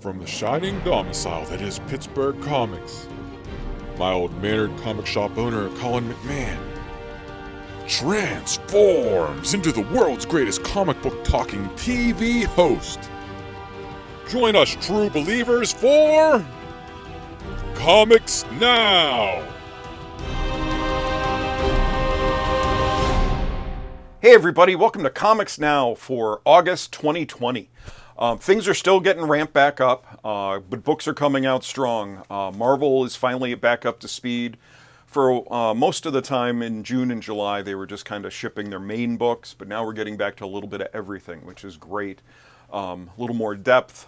From the shining domicile that is Pittsburgh Comics, my old mannered comic shop owner, Colin McMahon, transforms into the world's greatest comic book talking TV host. Join us, true believers, for Comics Now! Hey everybody, welcome to Comics Now for August 2020. Things are still getting ramped back up, but books are coming out strong. Marvel is finally back up to speed. For most of the time in June and July, they were just kind of shipping their main books, but now we're getting back to a little bit of everything, which is great. A little more depth,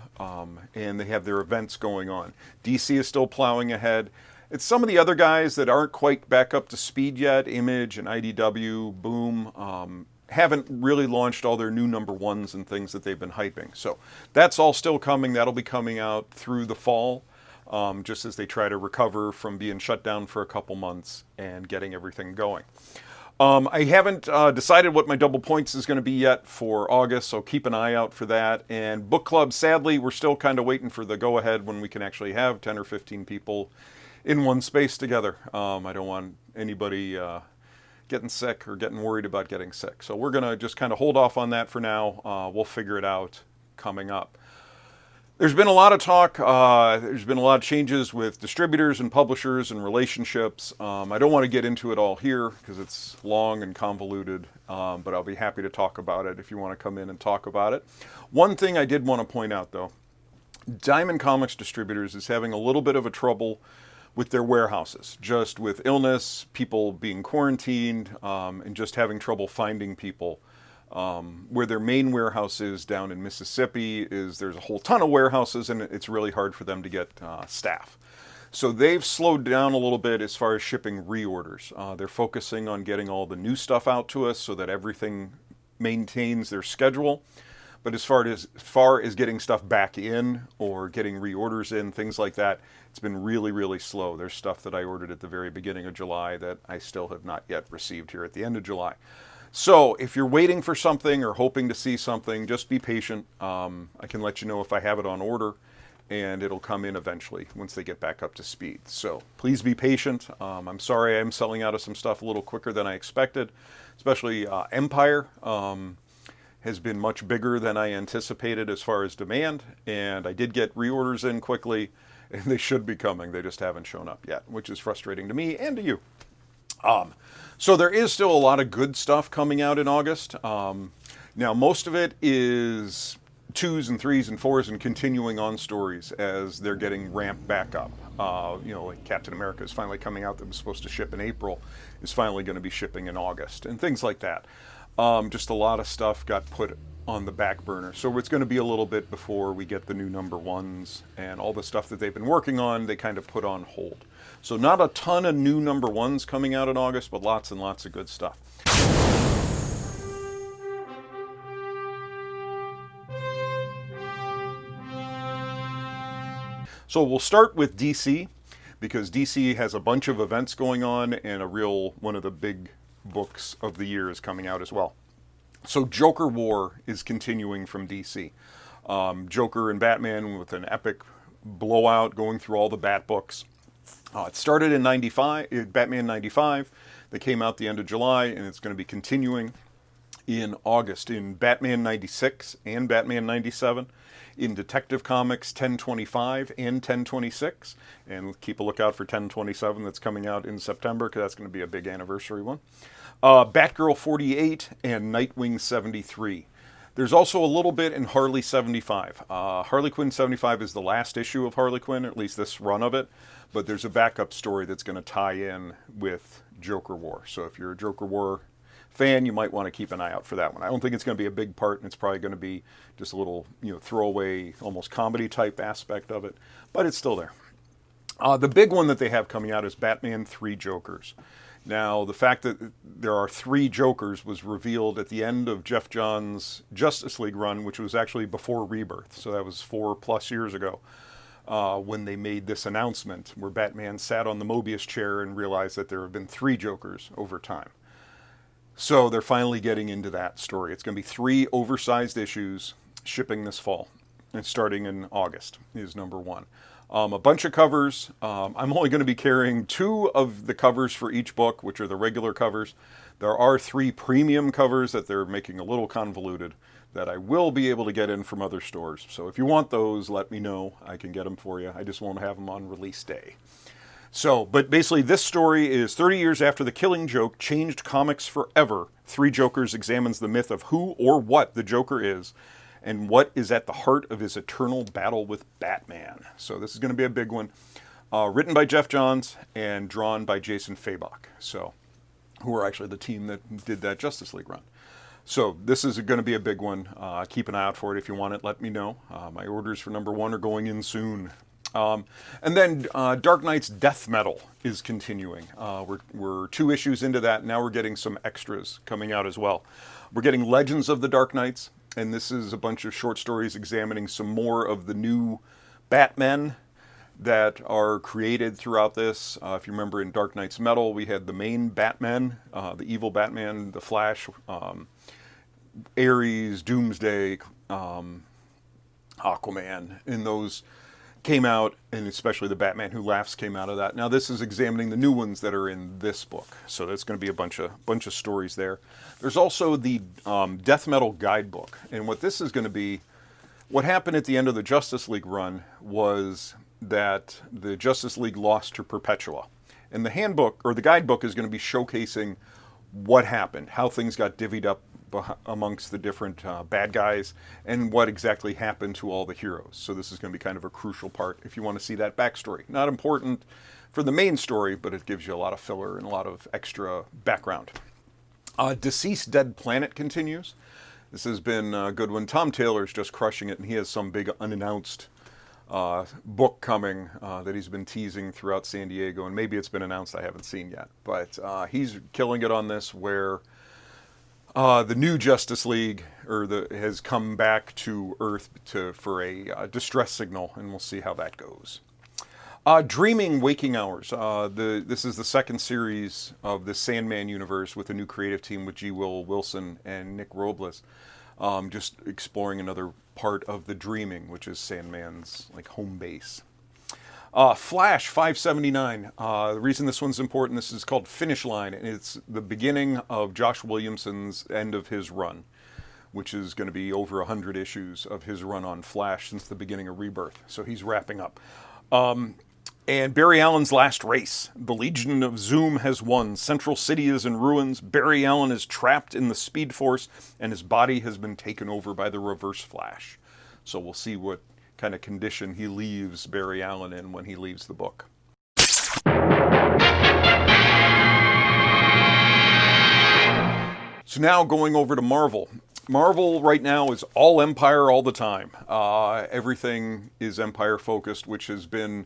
and they have their events going on. DC is still plowing ahead. It's some of the other guys that aren't quite back up to speed yet, Image and IDW, Boom, haven't really launched all their new number ones and things that they've been hyping. So that's all still coming. That'll be coming out through the fall, just as they try to recover from being shut down for a couple months and getting everything going. I haven't decided what my double points is going to be yet for August, so keep an eye out for that. And book club, sadly, we're still kind of waiting for the go-ahead when we can actually have 10 or 15 people in one space together. I don't want anybody getting sick or getting worried about getting sick. So we're going to just kind of hold off on that for now. We'll figure it out coming up. There's been a lot of talk. There's been a lot of changes with distributors and publishers and relationships. I don't want to get into it all here because it's long and convoluted, but I'll be happy to talk about it if you want to come in and talk about it. One thing I did want to point out, though, Diamond Comics Distributors is having a little bit of a trouble with their warehouses, just with illness, people being quarantined, and just having trouble finding people. Where their main warehouse is down in Mississippi there's a whole ton of warehouses, and it's really hard for them to get staff. So they've slowed down a little bit as far as shipping reorders. They're focusing on getting all the new stuff out to us so that everything maintains their schedule. But as far as getting stuff back in or getting reorders in, things like that, it's been really, really slow. There's stuff that I ordered at the very beginning of July that I still have not yet received here at the end of July. So if you're waiting for something or hoping to see something, just be patient. I can let you know if I have it on order, and it'll come in eventually once they get back up to speed. So please be patient. I'm sorry I'm selling out of some stuff a little quicker than I expected, especially Empire. Has been much bigger than I anticipated as far as demand, and I did get reorders in quickly, and they should be coming. They just haven't shown up yet, which is frustrating to me and to you. So there is still a lot of good stuff coming out in August. Now, most of it is 2s and 3s and 4s and continuing on stories as they're getting ramped back up. Like Captain America is finally coming out that was supposed to ship in April, is finally going to be shipping in August, and things like that. Just a lot of stuff got put on the back burner. So it's going to be a little bit before we get the new number ones, and all the stuff that they've been working on, they kind of put on hold. So not a ton of new number ones coming out in August, but lots and lots of good stuff. So we'll start with DC, because DC has a bunch of events going on, and one of the big books of the year is coming out as well. So Joker War is continuing from DC. Joker and Batman with an epic blowout going through all the Bat books. It started in Batman 95. They came out the end of July, and it's going to be continuing in August in Batman 96 and Batman 97. In Detective Comics 1025 and 1026. And keep a lookout for 1027 that's coming out in September, because that's going to be a big anniversary one. Batgirl 48 and Nightwing 73. There's also a little bit in Harley 75. Harley Quinn 75 is the last issue of Harley Quinn, or at least this run of it. But there's a backup story that's going to tie in with Joker War. So if you're a Joker War fan, you might want to keep an eye out for that one. I don't think it's going to be a big part, and it's probably going to be just a little, throwaway, almost comedy type aspect of it, but it's still there. The big one that they have coming out is Batman 3 Jokers. Now, the fact that there are 3 Jokers was revealed at the end of Jeff Johns' Justice League run, which was actually before Rebirth, so that was 4+ years ago. When they made this announcement, where Batman sat on the Mobius chair and realized that there have been 3 Jokers over time. So they're finally getting into that story. It's going to be 3 oversized issues shipping this fall. and starting in August is number 1. A bunch of covers. I'm only going to be carrying 2 of the covers for each book, which are the regular covers. There are 3 premium covers that they're making a little convoluted that I will be able to get in from other stores. So if you want those, let me know. I can get them for you. I just won't have them on release day. So, but basically this story is 30 years after The Killing Joke changed comics forever. Three Jokers examines the myth of who or what the Joker is and what is at the heart of his eternal battle with Batman. So this is going to be a big one. Written by Jeff Johns and drawn by Jason Fabok, so who are actually the team that did that Justice League run. So this is going to be a big one. Keep an eye out for it. If you want it, let me know. My orders for number 1 are going in soon. And then Dark Knight's Death Metal is continuing. We're 2 issues into that. Now we're getting some extras coming out as well. We're getting Legends of the Dark Knights, and this is a bunch of short stories examining some more of the new Batmen that are created throughout this. If you remember in Dark Knight's Metal, we had the main Batman, the evil Batman, the Flash, Ares, Doomsday, Aquaman, and those came out, and especially the Batman Who Laughs came out of that. Now this is examining the new ones that are in this book, so that's going to be a bunch of stories there. There's also the Death Metal Guidebook, and what this is going to be, what happened at the end of the Justice League run was that the Justice League lost to Perpetua, and the handbook or the guidebook is going to be showcasing what happened, how things got divvied up amongst the different bad guys, and what exactly happened to all the heroes. So this is going to be kind of a crucial part if you want to see that backstory. Not important for the main story, but it gives you a lot of filler and a lot of extra background. Deceased Dead Planet continues. This has been a good one. Tom Taylor's just crushing it, and he has some big unannounced book coming that he's been teasing throughout San Diego, and maybe it's been announced, I haven't seen yet. But he's killing it on this, where the new Justice League has come back to Earth for a distress signal, and we'll see how that goes. Dreaming Waking Hours. This is the second series of the Sandman universe with a new creative team with G. Will Wilson and Nick Robles. Just exploring another part of the Dreaming, which is Sandman's home base. Flash 579. The reason this one's important, this is called Finish Line, and it's the beginning of Josh Williamson's end of his run, which is going to be over 100 issues of his run on Flash since the beginning of Rebirth. So he's wrapping up. And Barry Allen's Last Race. The Legion of Zoom has won. Central City is in ruins. Barry Allen is trapped in the Speed Force, and his body has been taken over by the Reverse Flash. So we'll see what kind of condition he leaves Barry Allen in when he leaves the book. So now going over to Marvel. Marvel right now is all Empire all the time. Everything is Empire focused, which has been...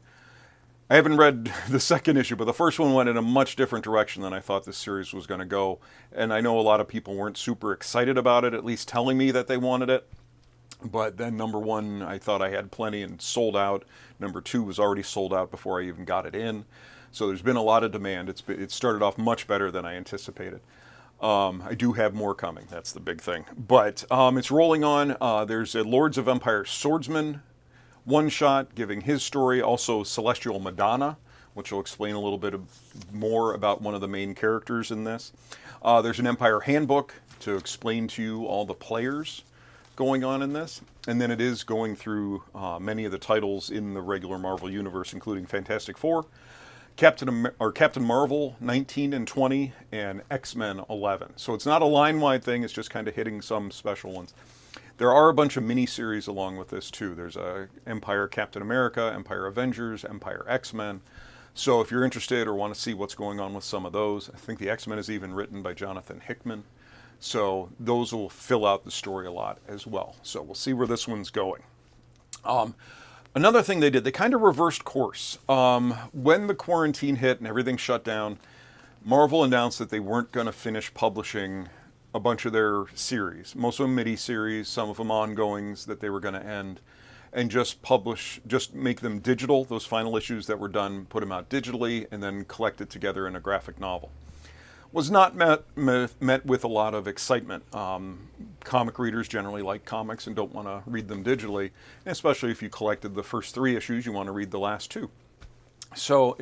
I haven't read the second issue, but the first one went in a much different direction than I thought this series was going to go. And I know a lot of people weren't super excited about it, at least telling me that they wanted it. But then number 1, I thought I had plenty and sold out. Number 2 was already sold out before I even got it in. So there's been a lot of demand. It started off much better than I anticipated. I do have more coming. That's the big thing. But it's rolling on. There's a Lords of Empire Swordsman one-shot giving his story. Also Celestial Madonna, which will explain a little bit more about one of the main characters in this. There's an Empire Handbook to explain to you all the players going on in this, and then it is going through many of the titles in the regular Marvel universe, including Fantastic Four, Captain Marvel 19 and 20, and X-Men 11. So it's not a line-wide thing, it's just kind of hitting some special ones. There are a bunch of mini-series along with this too. There's a Empire Captain America, Empire Avengers, Empire X-Men. So if you're interested or want to see what's going on with some of those, I think the X-Men is even written by Jonathan Hickman. So those will fill out the story a lot as well. So we'll see where this one's going. Another thing they did, they kind of reversed course. When the quarantine hit and everything shut down, Marvel announced that they weren't going to finish publishing a bunch of their series. Most of them mini-series, some of them ongoings that they were going to end, and just make them digital, those final issues that were done, put them out digitally, and then collect it together in a graphic novel. was not met with a lot of excitement. Comic readers generally like comics and don't want to read them digitally, and especially if you collected the first 3 issues, you want to read the last 2. So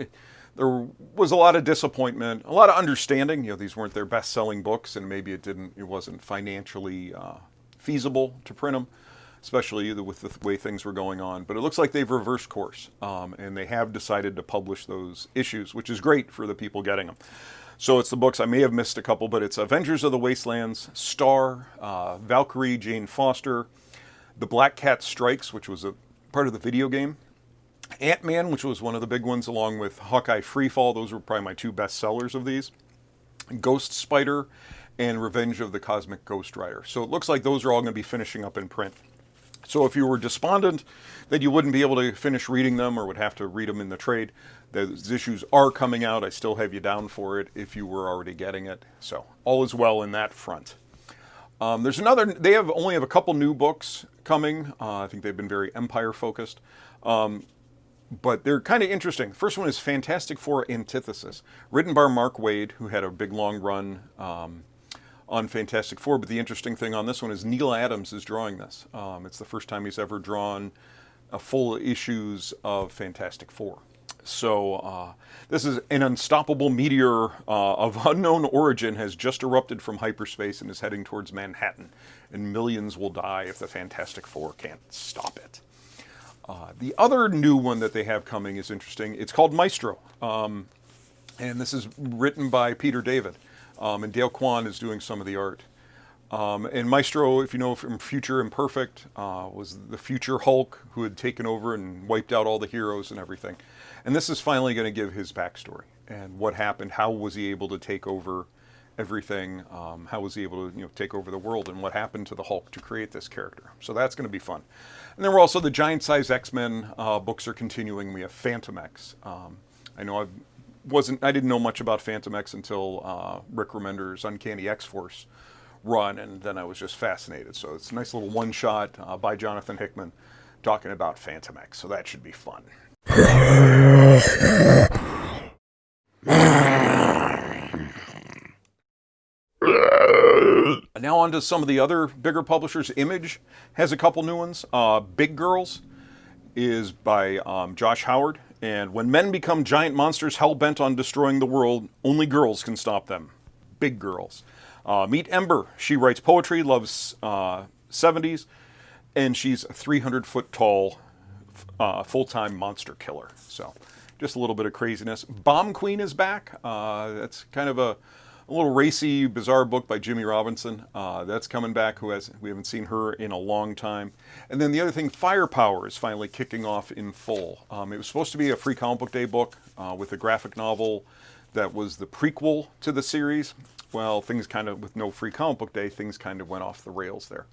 there was a lot of disappointment, a lot of understanding. These weren't their best-selling books, and maybe it wasn't financially feasible to print them, especially with the way things were going on. But it looks like they've reversed course, and they have decided to publish those issues, which is great for the people getting them. So it's the books, I may have missed a couple, but it's Avengers of the Wastelands, Star, Valkyrie, Jane Foster, The Black Cat Strikes, which was a part of the video game, Ant-Man, which was one of the big ones, along with Hawkeye Freefall. Those were probably my 2 best sellers of these. Ghost Spider and Revenge of the Cosmic Ghost Rider. So it looks like those are all going to be finishing up in print. So if you were despondent that you wouldn't be able to finish reading them or would have to read them in the trade, those issues are coming out. I still have you down for it if you were already getting it. So all is well in that front. They only have a couple new books coming. I think they've been very Empire focused. But they're kind of interesting. The first one is Fantastic Four Antithesis, written by Mark Waid, who had a big long run on Fantastic Four. But the interesting thing on this one is Neil Adams is drawing this. It's the first time he's ever drawn full issues of Fantastic Four. So this is an unstoppable meteor of unknown origin has just erupted from hyperspace and is heading towards Manhattan, and millions will die if the Fantastic Four can't stop it. The other new one that they have coming is interesting. It's called Maestro, and this is written by Peter David, and Dale Kwan is doing some of the art. And Maestro, if you know from Future Imperfect, was the future Hulk who had taken over and wiped out all the heroes and everything. And this is finally going to give his backstory and what happened. How was he able to take over everything? How was he able to take over the world? And what happened to the Hulk to create this character? So that's going to be fun. And then we're also the Giant Size X-Men books are continuing. We have Phantom X. I know I didn't know much about Phantom X until Rick Remender's Uncanny X-Force run, and then I was just fascinated. So it's a nice little one-shot by Jonathan Hickman talking about Phantom X. So that should be fun. Now on to some of the other bigger publishers. Image has a couple new ones. Big Girls is by Josh Howard. And when men become giant monsters hell-bent on destroying the world, only girls can stop them. Big Girls. Meet Ember. She writes poetry, loves 70s, and she's a 300-foot tall full-time monster killer. So just a little bit of craziness. Bomb Queen is back. That's kind of a little racy, bizarre book by Jimmy Robinson. That's coming back. We haven't seen her in a long time. And then the other thing, Firepower is finally kicking off in full. It was supposed to be a Free Comic Book Day book with a graphic novel that was the prequel to the series. Well, things kind of, with no Free Comic Book Day, things kind of went off the rails there.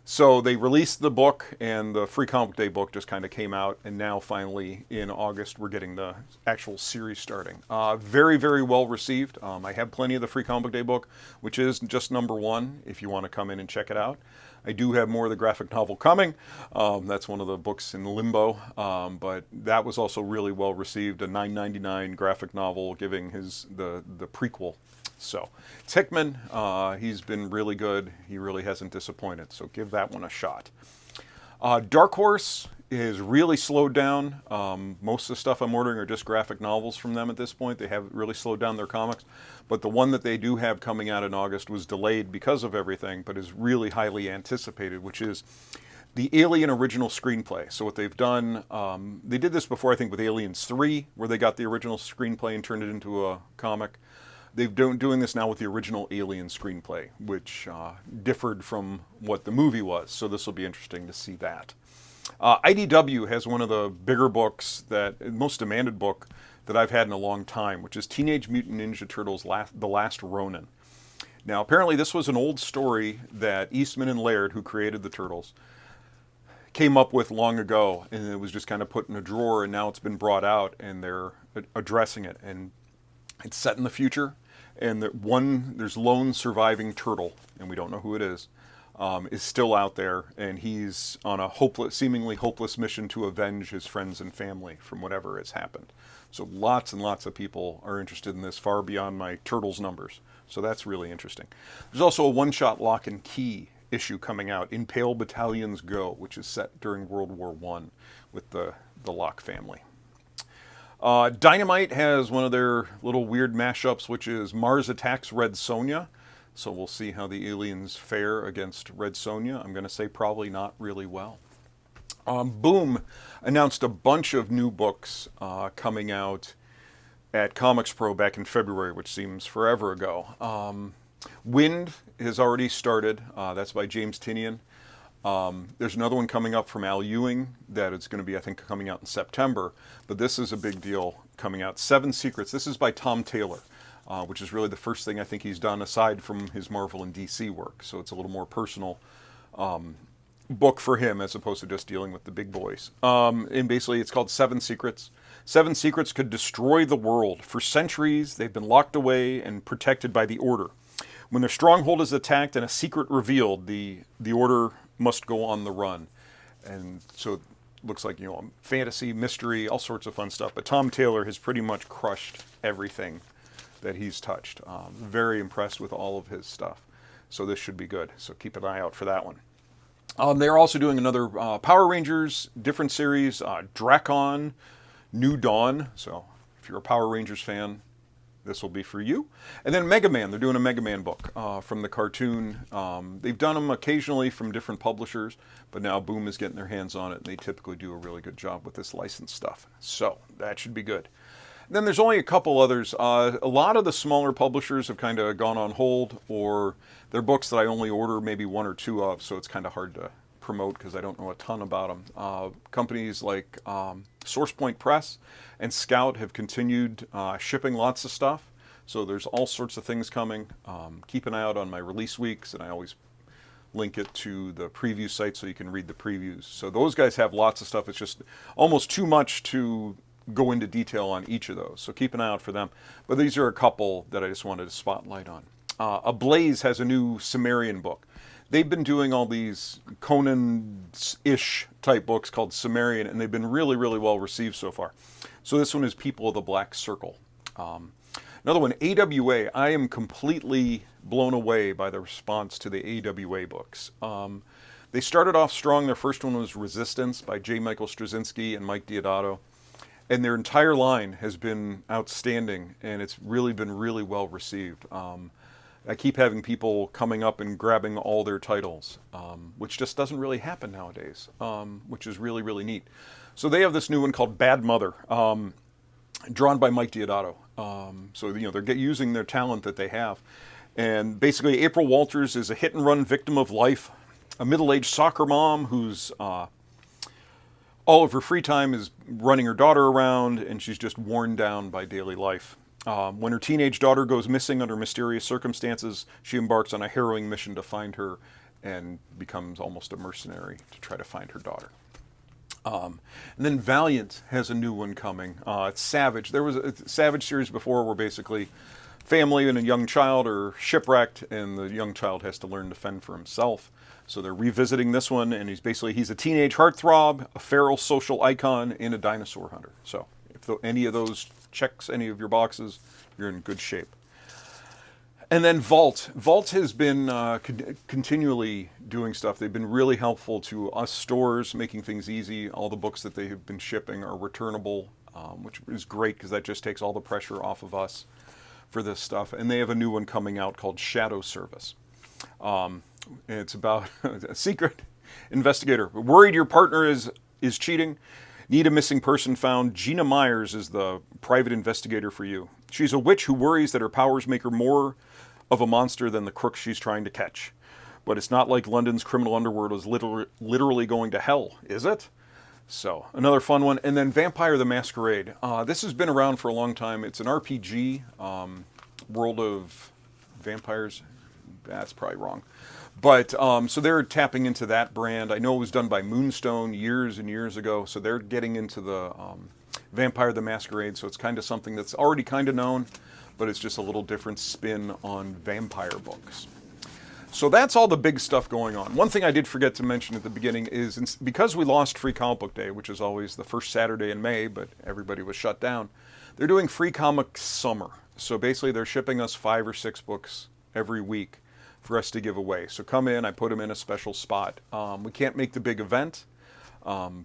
So they released the book, and the Free Comic Book Day book just kind of came out, and now finally in August we're getting the actual series starting. Very, very well received. I have plenty of the Free Comic Book Day book, which is just #1 if you want to come in and check it out. I do have more of the graphic novel coming. That's one of the books in limbo, but that was also really well received. A $9.99 graphic novel giving the prequel. So it's Hickman. He's been really good. He really hasn't disappointed. So give that one a shot. Dark Horse is really slowed down. Most of the stuff I'm ordering are just graphic novels from them at this point. They have really slowed down their comics. But the one that they do have coming out in August was delayed because of everything, but is really highly anticipated, which is the Alien original screenplay. So what they've done, they did this before, I think, with Aliens 3, where they got the original screenplay and turned it into a comic. They're doing this now with the original Alien screenplay, which differed from what the movie was. So this will be interesting to see that. IDW has one of the bigger books, most demanded book that I've had in a long time, which is Teenage Mutant Ninja Turtles: The Last Ronin. Now, apparently this was an old story that Eastman and Laird, who created the Turtles, came up with long ago, and it was just kind of put in a drawer, and now it's been brought out, and they're addressing it. And it's set in the future, and there's lone surviving turtle, and we don't know who it is, is still out there, and he's on a seemingly hopeless mission to avenge his friends and family from whatever has happened. So lots and lots of people are interested in this, far beyond my Turtles numbers. So that's really interesting. There's also a one-shot Lock and Key issue coming out, Impale Battalions Go, which is set during World War I with the Locke family. Dynamite has one of their little weird mashups, which is Mars Attacks Red Sonja. So we'll see how the aliens fare against Red Sonja. I'm going to say probably not really well. Boom announced a bunch of new books coming out at Comics Pro back in February, which seems forever ago. Wind has already started. That's by James Tynion. There's another one coming up from Al Ewing that it's going to be, I think, coming out in September. But this is a big deal coming out. Seven Secrets. This is by Tom Taylor, which is really the first thing I think he's done aside from his Marvel and DC work. So it's a little more personal book for him as opposed to just dealing with the big boys. And basically it's called Seven Secrets. Seven Secrets could destroy the world. For centuries, they've been locked away and protected by the Order. When their stronghold is attacked and a secret revealed, the Order must go on the run. And so it looks like, fantasy, mystery, all sorts of fun stuff. But Tom Taylor has pretty much crushed everything that he's touched. Very impressed with all of his stuff. So this should be good. So keep an eye out for that one. They're also doing another Power Rangers, different series, Drakon, New Dawn. So if you're a Power Rangers fan, this will be for you. And then Mega Man. They're doing a Mega Man book from the cartoon. They've done them occasionally from different publishers, but now Boom is getting their hands on it, and they typically do a really good job with this licensed stuff. So that should be good. And then there's only a couple others. A lot of the smaller publishers have kind of gone on hold, or they're books that I only order maybe one or two of, so it's kind of hard to promote because I don't know a ton about them. Companies like SourcePoint Press and Scout have continued shipping lots of stuff, so there's all sorts of things coming. Keep an eye out on my release weeks, and I always link it to the preview site so you can read the previews. So those guys have lots of stuff. It's just almost too much to go into detail on each of those, so keep an eye out for them. But these are a couple that I just wanted to spotlight on. Ablaze has a new Sumerian book. They've been doing all these Conan-ish type books called Sumerian, and they've been really, really well received so far. So this one is People of the Black Circle. Another one, AWA. I am completely blown away by the response to the AWA books. They started off strong. Their first one was Resistance by J. Michael Straczynski and Mike Deodato. And their entire line has been outstanding, and it's really been really well received. I keep having people coming up and grabbing all their titles, which just doesn't really happen nowadays, which is really, really neat. So they have this new one called Bad Mother, drawn by Mike Deodato. So they're using their talent that they have. And basically, April Walters is a hit-and-run victim of life, a middle-aged soccer mom who's all of her free time is running her daughter around, and she's just worn down by daily life. When her teenage daughter goes missing under mysterious circumstances, she embarks on a harrowing mission to find her and becomes almost a mercenary to try to find her daughter. And then Valiant has a new one coming. It's Savage. There was a Savage series before where basically family and a young child are shipwrecked, and the young child has to learn to fend for himself. So they're revisiting this one, and he's a teenage heartthrob, a feral social icon, and a dinosaur hunter. So if any of those checks any of your boxes, you're in good shape. And then Vault. Vault has been continually doing stuff. They've been really helpful to us stores, making things easy. All the books that they have been shipping are returnable, which is great because that just takes all the pressure off of us for this stuff. And they have a new one coming out called Shadow Service. It's about a secret investigator. Worried your partner is cheating? Need a missing person found? Gina Myers is the private investigator for you. She's a witch who worries that her powers make her more of a monster than the crook she's trying to catch. But it's not like London's criminal underworld is literally going to hell, is it? So, another fun one. And then Vampire the Masquerade. This has been around for a long time. It's an RPG, World of Vampires. That's probably wrong. But, so they're tapping into that brand. I know it was done by Moonstone years and years ago, so they're getting into the Vampire the Masquerade, so it's kind of something that's already kind of known, but it's just a little different spin on vampire books. So that's all the big stuff going on. One thing I did forget to mention at the beginning is because we lost Free Comic Book Day, which is always the first Saturday in May, but everybody was shut down, they're doing Free Comic Summer. So basically they're shipping us 5 or 6 books every week for us to give away. So come in, I put them in a special spot. We can't make the big event.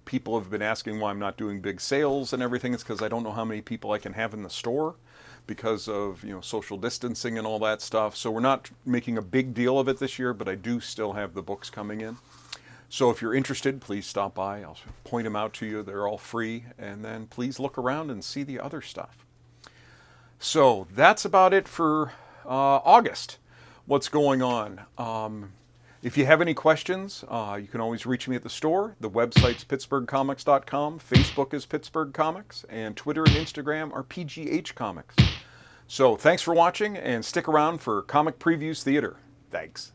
People have been asking why I'm not doing big sales and everything. It's because I don't know how many people I can have in the store because of social distancing and all that stuff. So we're not making a big deal of it this year, but I do still have the books coming in. So if you're interested, please stop by. I'll point them out to you. They're all free. And then please look around and see the other stuff. So that's about it for August. What's going on? If you have any questions, you can always reach me at the store. The website's pittsburghcomics.com. Facebook is Pittsburgh Comics. And Twitter and Instagram are PGH Comics. So thanks for watching, and stick around for Comic Previews Theater. Thanks.